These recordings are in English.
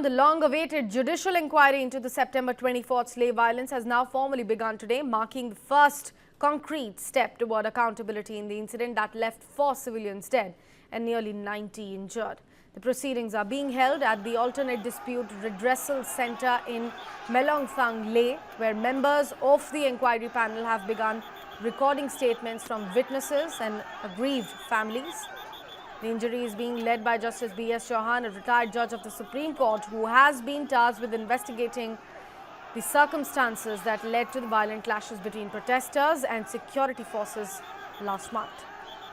The long-awaited judicial inquiry into the September 24th slave violence has now formally begun today, marking the first concrete step toward accountability in the incident that left 4 civilians dead and nearly 90 injured. The proceedings are being held at the Alternate Dispute Redressal Center in Melongthang Leh, where members of the inquiry panel have begun recording statements from witnesses and aggrieved families. The inquiry is being led by Justice B.S. Chauhan, a retired judge of the Supreme Court, who has been tasked with investigating the circumstances that led to the violent clashes between protesters and security forces last month.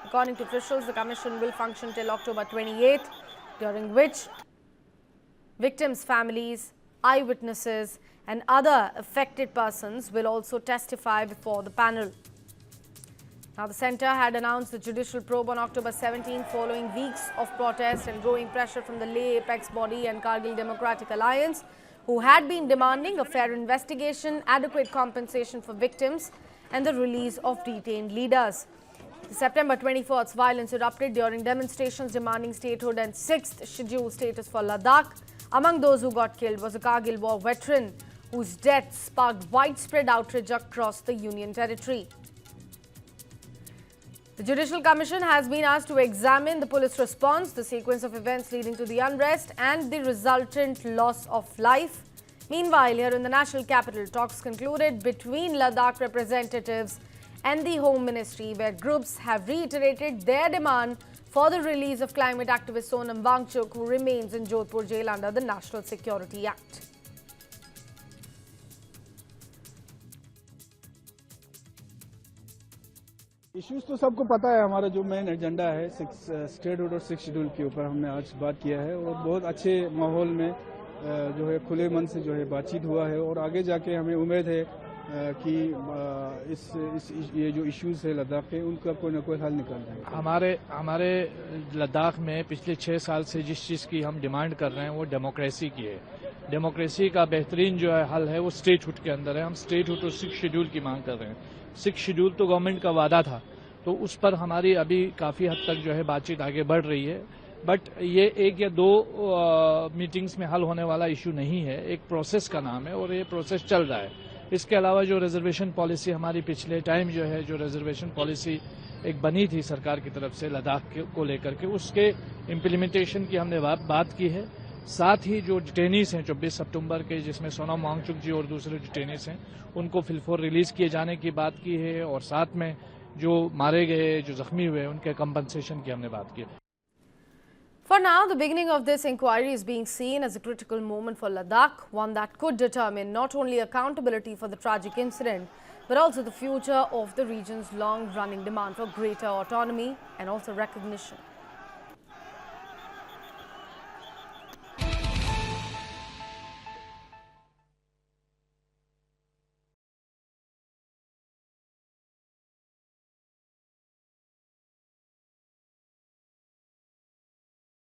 According to officials, the commission will function till October 28th, during which victims' families, eyewitnesses and other affected persons will also testify before the panel. Now, the centre had announced the judicial probe on October 17 following weeks of protest and growing pressure from the Leh Apex Body and Kargil Democratic Alliance, who had been demanding a fair investigation, adequate compensation for victims and the release of detained leaders. The September 24th violence erupted during demonstrations demanding statehood and 6th schedule status for Ladakh. Among those who got killed was a Kargil war veteran, whose death sparked widespread outrage across the Union territory. The Judicial Commission has been asked to examine the police response, the sequence of events leading to the unrest and the resultant loss of life. Meanwhile, here in the national capital, talks concluded between Ladakh representatives and the Home Ministry, where groups have reiterated their demand for the release of climate activist Sonam Wangchuk, who remains in Jodhpur jail under the National Security Act. Issues तो सबको पता है। हमारा जो main agenda है statehood और 6 schedule के ऊपर हमने आज बात किया है और बहुत अच्छे माहौल में जो है खुले मन से जो है बातचीत हुआ है और आगे जाके हमें उम्मीद है कि ये जो इश्यूज है लद्दाख के उनका कोई ना कोई हल निकाल जाए। हमारे लद्दाख में पिछले 6 साल से जिस चीज़ की हम डिमांड कर रहे हैं वो डेमोक्रेसी की है। डेमोक्रेसी का बेहतरीन जो है हल है वो स्टेटहुड के अंदर है। हम स्टेटहुड और 6 शेड्यूल की मांग कर रहे हैं। 6 शेड्यूल तो गवर्नमेंट का वादा था, तो उस पर हमारी अभी काफ़ी हद तक जो है बातचीत आगे बढ़ रही है, बट ये 1 या 2 मीटिंग्स में हल होने वाला इशू नहीं है। एक प्रोसेस का नाम है और ये प्रोसेस चल रहा है। इसके अलावा जो रिजर्वेशन पॉलिसी हमारी पिछले टाइम जो है जो रिजर्वेशन पॉलिसी एक बनी थी सरकार की तरफ से लद्दाख को लेकर के, उसके इम्प्लीमेंटेशन की हमने बात की है। साथ ही जो डिटेनीस हैं 24 सितंबर के, जिसमें सोनम वांगचुक जी और दूसरे डिटेनीस हैं, उनको फिलफोर रिलीज किए जाने की बात की है और साथ में जो मारे गए, जो जख्मी हुए, उनके कंपनसेशन की हमने बात की है। For now, the beginning of this inquiry is being seen as a critical moment for Ladakh, one that could determine not only accountability for the tragic incident, but also the future of the region's long-running demand for greater autonomy and also recognition.